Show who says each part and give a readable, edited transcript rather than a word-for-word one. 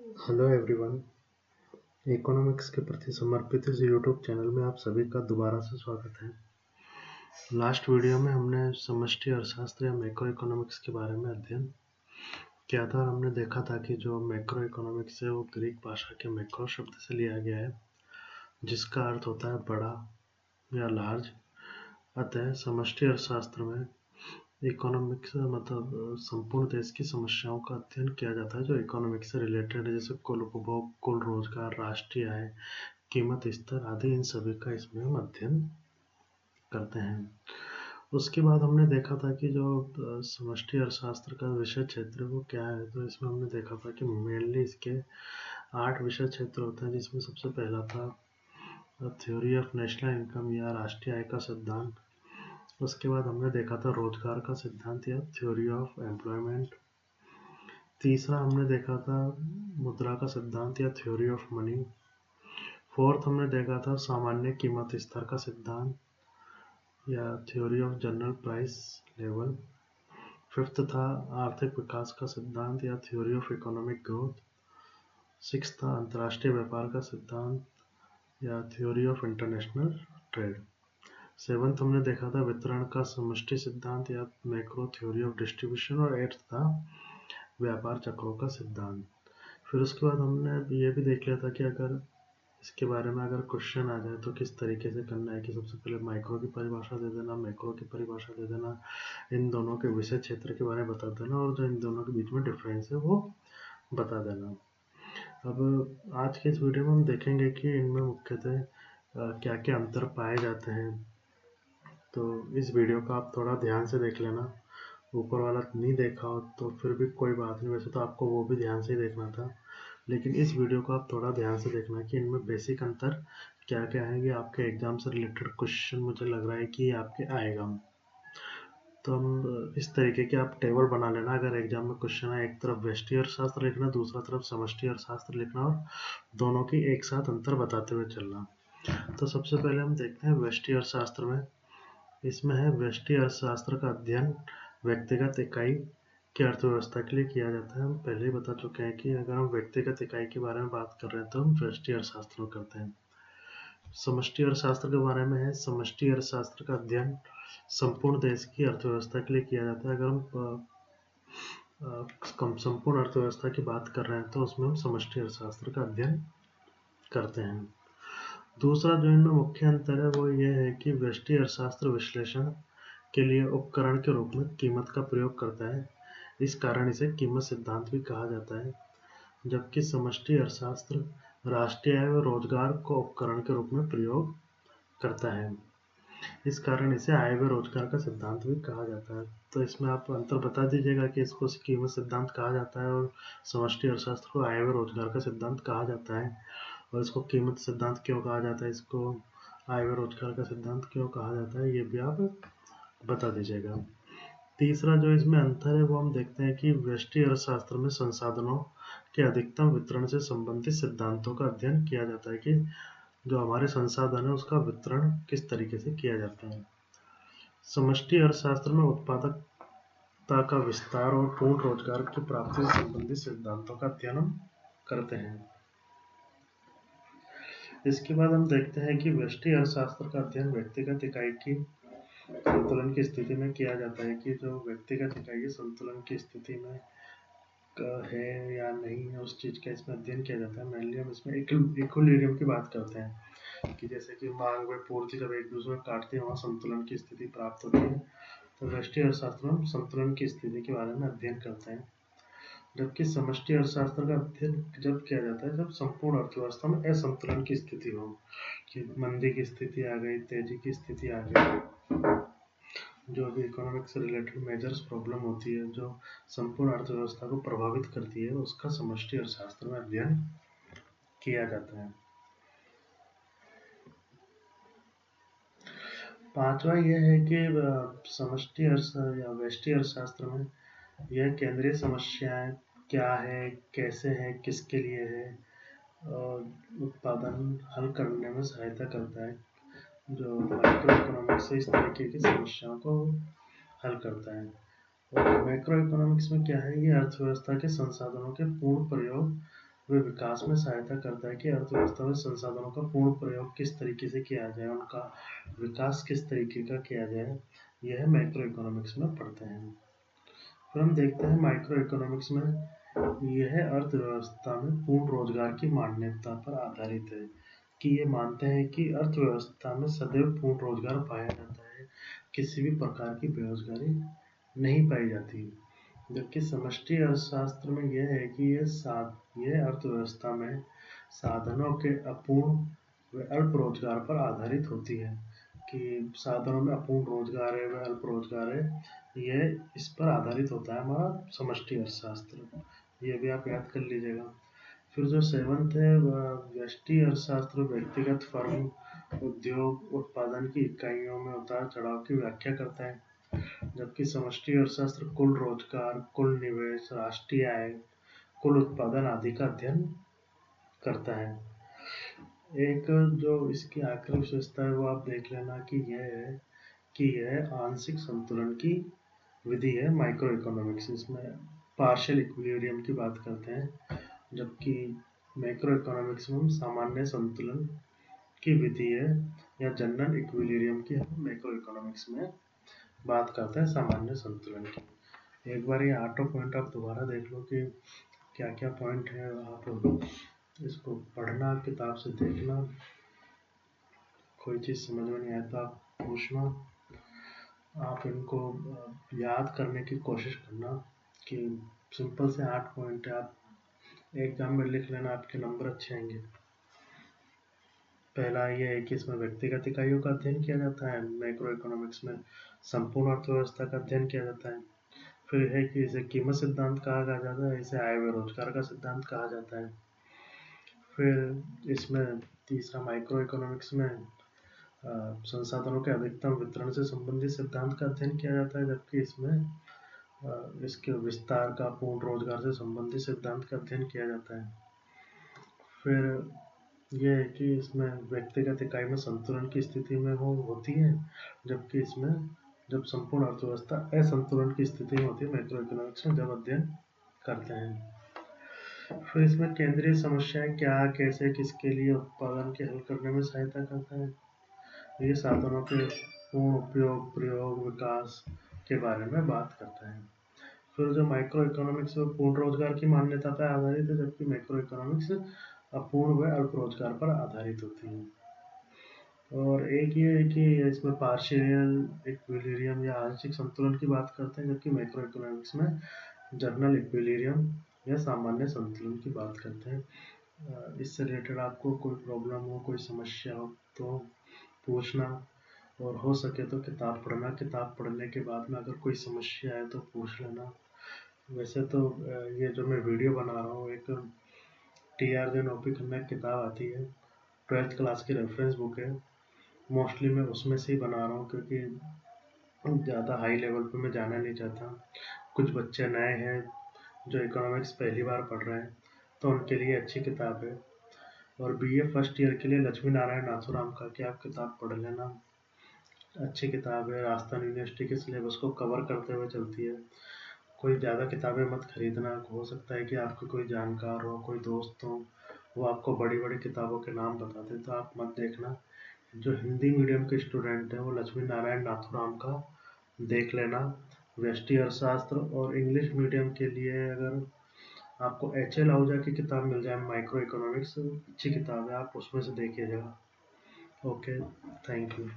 Speaker 1: Hello everyone. Economics के प्रति समर्पित इस यूट्यूब चैनल में आप सभी का दोबारा से स्वागत है। लास्ट वीडियो में हमने समष्टि अर्थशास्त्र या मैक्रो इकोनॉमिक्स के बारे में अध्ययन किया था और हमने देखा था कि जो मैक्रो इकोनॉमिक्स है वो ग्रीक भाषा के मैक्रो शब्द से लिया गया है, जिसका अर्थ होता है बड़ा या लार्ज। अतः समष्टि अर्थशास्त्र में इकोनॉमिक्स मतलब संपूर्ण देश की समस्याओं का अध्ययन किया जाता है जो इकोनॉमिक्स से रिलेटेड है, जैसे कुल उपभोग, कुल रोजगार, राष्ट्रीय आय, कीमत स्तर आदि, इन सभी का इसमें हम अध्ययन करते हैं। उसके बाद हमने देखा था कि जो समष्टि अर्थशास्त्र का विषय क्षेत्र वो क्या है। तो इसमें हमने देखा था कि मेनली इसके 8 विषय क्षेत्र होते हैं, जिसमें सबसे पहला था थ्योरी ऑफ नेशनल इनकम या राष्ट्रीय आय का सिद्धांत। उसके बाद हमने देखा था रोजगार का सिद्धांत या थ्योरी ऑफ एम्प्लॉयमेंट। तीसरा हमने देखा था मुद्रा का सिद्धांत या थ्योरी ऑफ मनी। फोर्थ हमने देखा था सामान्य कीमत स्तर का सिद्धांत या theory of general price level. Fifth था आर्थिक विकास का सिद्धांत या theory of economic growth. Six था अंतर्राष्ट्रीय व्यापार का सिद्धांत या theory of international trade. Seventh हमने देखा था वितरण का समष्टि सिद्धांत या मैक्रो थ्योरी ऑफ डिस्ट्रीब्यूशन। और एट्थ था व्यापार चक्रों का सिद्धांत। फिर उसके बाद हमने ये भी देख लिया था कि अगर इसके बारे में अगर क्वेश्चन आ जाए तो किस तरीके से करना है, कि सबसे पहले माइक्रो की परिभाषा दे देना, मैक्रो की परिभाषा दे देना, इन दोनों के विषय क्षेत्र के बारे में बता देना और जो इन दोनों के बीच में डिफरेंस है वो बता देना। अब आज के इस वीडियो में हम देखेंगे कि इनमें मुख्यतः क्या क्या अंतर पाए जाते हैं। तो इस वीडियो को आप थोड़ा ध्यान से देख लेना। ऊपर वाला नहीं देखा हो तो फिर भी कोई बात नहीं, वैसे तो आपको वो भी ध्यान से ही देखना था, लेकिन इस वीडियो को आप थोड़ा ध्यान से देखना कि इनमें बेसिक अंतर क्या क्या है। ये आपके एग्जाम से रिलेटेड क्वेश्चन मुझे लग रहा है कि ये आपके आएगा। तो हम इस तरीके के आप टेबल बना लेना। अगर एग्जाम में क्वेश्चन है, एक तरफ व्यष्टि अर्थशास्त्र लिखना, दूसरा तरफ समष्टि अर्थशास्त्र लिखना और दोनों की एक साथ अंतर बताते हुए चलना। तो सबसे पहले हम देखते हैं व्यष्टि अर्थशास्त्र में। इसमें है व्यष्टि अर्थशास्त्र का अध्ययन व्यक्तिगत इकाई की अर्थव्यवस्था के लिए किया जाता है। हम पहले ही बता चुके हैं कि अगर हम व्यक्तिगत इकाई के बारे में बात कर रहे हैं तो हम व्यष्टि अर्थशास्त्र में करते हैं। समष्टि अर्थशास्त्र के बारे में है समष्टि अर्थशास्त्र का अध्ययन संपूर्ण देश की अर्थव्यवस्था के लिए किया जाता है। अगर हम संपूर्ण अर्थव्यवस्था की बात कर रहे हैं तो उसमें हम समष्टि अर्थशास्त्र का अध्ययन करते हैं। दूसरा जो इनमें मुख्य अंतर है वो ये है कि व्यष्टि अर्थशास्त्र विश्लेषण के लिए उपकरण के रूप में कीमत का प्रयोग करता है, इस कारण इसे कीमत सिद्धांत भी कहा जाता है। जबकि समष्टि अर्थशास्त्र राष्ट्रीय आय व रोजगार को उपकरण के रूप में प्रयोग करता है, इस कारण इसे आय व रोजगार का सिद्धांत भी कहा जाता है। तो इसमें आप अंतर बता दीजिएगा कि इसको कीमत सिद्धांत कहा जाता है और समष्टि अर्थशास्त्र को आय व रोजगार का सिद्धांत कहा जाता है, और इसको कीमत सिद्धांत क्यों कहा जाता है, इसको आय व रोजगार का सिद्धांत क्यों कहा जाता है, ये भी आप बता दीजिएगा। तीसरा जो इसमें अंतर है वो हम देखते हैं कि व्यष्टि अर्थशास्त्र में संसाधनों के अधिकतम वितरण से संबंधित सिद्धांतों का अध्ययन किया जाता है कि जो हमारे संसाधन है उसका वितरण किस तरीके से किया जाता है। समष्टि अर्थशास्त्र में उत्पादकता का विस्तार और पूर्ण रोजगार की प्राप्ति से संबंधित सिद्धांतों का अध्ययन हम करते हैं। इसके बाद हम देखते हैं कि व्यष्टि अर्थशास्त्र का अध्ययन व्यक्तिगत इकाई की संतुलन की स्थिति में किया जाता है, कि जो व्यक्तिगत इकाई संतुलन की स्थिति में है या नहीं है उस चीज का इसमें अध्ययन किया जाता है। मेनली हम इसमें इक्विलिब्रियम की बात करते हैं, कि जैसे कि मांग व पूर्ति जब एक दूसरे को काटते हैं वहाँ संतुलन की स्थिति प्राप्त होती है। तो व्यष्टि अर्थशास्त्र में संतुलन की स्थिति के बारे में अध्ययन करते हैं। जबकि समष्टि अर्थशास्त्र का अध्ययन जब किया जाता है जब संपूर्ण अर्थव्यवस्था में असंतुलन की स्थिति हो, कि मंदी की स्थिति आ गई, तेजी की स्थिति आ गई, जो भी इकोनॉमिक्स से रिलेटेड मेजर्स प्रॉब्लम होती है जो संपूर्ण अर्थव्यवस्था को प्रभावित करती है, उसका समष्टि अर्थशास्त्र में अध्ययन किया जाता है। पांचवा यह है कि समष्टि अर्थ या व्यष्टि अर्थशास्त्र में यह केंद्रीय समस्याएं क्या है, कैसे है, किसके लिए है, और उत्पादन हल करने में सहायता करता है। जो माइक्रो इकोनॉमिक्स से इस तरीके की समस्याओं को हल करता है। और मैक्रो इकोनॉमिक्स में क्या है, ये अर्थव्यवस्था के संसाधनों के पूर्ण प्रयोग वे विकास में सहायता करता है कि अर्थव्यवस्था में संसाधनों का पूर्ण प्रयोग किस तरीके से किया जाए, उनका विकास किस तरीके का किया जाए, यह मैक्रो इकोनॉमिक्स में पढ़ते हैं। फिर हम देखते हैं माइक्रो इकोनॉमिक्स में, यह अर्थव्यवस्था में पूर्ण रोजगार की मान्यता पर आधारित है, कि ये मानते हैं कि अर्थव्यवस्था में सदैव पूर्ण रोजगार पाया जाता है, किसी भी प्रकार की बेरोजगारी नहीं पाई जाती। जबकि समष्टि अर्थशास्त्र में यह है कि यह अर्थव्यवस्था में साधनों के अपूर्ण व अल्प रोजगार पर आधारित होती है, कि साधनों में अपूर्ण रोजगार है व अल्प रोजगार है, यह इस पर आधारित होता है हमारा समष्टि अर्थशास्त्र। ये भी आप याद कर लीजिएगा। फिर जो सेवंथ है वह व्यष्टि अर्थशास्त्र व्यक्तिगत फर्म, उद्योग, उत्पादन की इकाइयों में उतार चढ़ाव की व्याख्या करता है। जबकि समष्टि अर्थशास्त्र कुल रोजगार, कुल निवेश, राष्ट्रीय आय, कुल उत्पादन आदि का अध्ययन करता है। एक जो इसकी आखिरी विशेषता है वो आप देख लेना कि यह है कि यह आंशिक संतुलन की विधि है माइक्रो इकोनॉमिक्स। इसमें पार्शियल इक्विलिब्रियम की बात करते हैं, जबकि मैक्रो इकोनॉमिक्स में हम सामान्य संतुलन की विधि है या जनरल इक्विलिब्रियम की हम मैक्रो इकोनॉमिक्स में बात करते हैं, सामान्य संतुलन की। एक बार ये 8 पॉइंट आप दोबारा देख लो कि क्या क्या पॉइंट है, आप इसको पढ़ना, किताब से देखना, कोई चीज़ समझ में नहीं आया तो आप पूछना। आप इनको याद करने की कोशिश करना कि सिंपल से 8 पॉइंट है, आप एग्जाम में लिख लेना, आपके नंबर अच्छे आएंगे। पहला ये है कि इसमें व्यक्तिगत इकाइयों का अध्ययन किया जाता है, मैक्रो इकोनॉमिक्स में संपूर्ण अर्थव्यवस्था का अध्ययन किया जाता है। फिर है कि इसे कीमत सिद्धांत कहा जाता है, इसे आय व रोजगार का सिद्धांत कहा जाता है। फिर इसमें तीसरा माइक्रो इकोनॉमिक्स में संसाधनों के अधिकतम वितरण से संबंधित सिद्धांत का अध्ययन किया जाता है, जबकि इसमें इसके विस्तार का, पूर्ण रोजगार से संबंधित सिद्धांत का अध्ययन किया जाता है। फिर यह है कि इसमें व्यक्तिगत इकाई में संतुलन की स्थिति में होती है, जबकि इसमें जब संपूर्ण अर्थव्यवस्था असंतुलन की स्थिति में होती है मैक्रो इकोनॉमिक्स में जब अध्ययन करते हैं। फिर इसमें केंद्रीय समस्याएं क्या, कैसे, किसके लिए उत्पादन के हल करने में सहायता करता है, ये साधनों के पूर्ण उपयोग, प्रयोग, विकास के बारे में बात करता है। फिर जो माइक्रो इकोनॉमिक्स में पूर्ण रोजगार की मान्यता पर आधारित है, जबकि मैक्रो इकोनॉमिक्स अपूर्ण व अल्प रोजगार पर आधारित होती है। और एक ये है कि इसमें पार्शियल इक्विलिब्रियम या आंशिक संतुलन की बात करते हैं, जबकि मैक्रो इकोनॉमिक्स में जनरल इक्विलिब्रियम या सामान्य संतुलन की बात करते हैं। इससे रिलेटेड आपको कोई प्रॉब्लम हो, कोई समस्या हो तो पूछना, और हो सके तो किताब पढ़ना। किताब पढ़ने के बाद में अगर कोई समस्या है तो पूछ लेना। वैसे तो ये जो मैं वीडियो बना रहा हूँ, एक TR जन ओपी खन्ना की किताब आती है, 12th क्लास की रेफरेंस बुक है, मोस्टली मैं उसमें से ही बना रहा हूँ, क्योंकि ज़्यादा हाई लेवल पे मैं जाना नहीं चाहता। कुछ बच्चे नए हैं जो इकोनॉमिक्स पहली बार पढ़ रहे हैं, तो उनके लिए अच्छी किताब है। और BA फर्स्ट ईयर के लिए लक्ष्मी नारायण नाथुराम का की आप किताब पढ़ लेना, अच्छी किताब है, राजस्थान यूनिवर्सिटी के सिलेबस को कवर करते हुए चलती है। कोई ज़्यादा किताबें मत खरीदना, हो सकता है कि आपके कोई जानकार हो, कोई दोस्त हो, वो आपको बड़ी बड़ी किताबों के नाम बताते, तो आप मत देखना। जो हिंदी मीडियम के स्टूडेंट हैं वो लक्ष्मी नारायण नाथुराम का देख लेना, व्यष्टि अर्थशास्त्र। और इंग्लिश मीडियम के लिए अगर आपको HL आहूजा की किताब मिल जाए, माइक्रो इकोनॉमिक्स, अच्छी किताब है, आप उसमें से देखिएगा। Okay, thank you.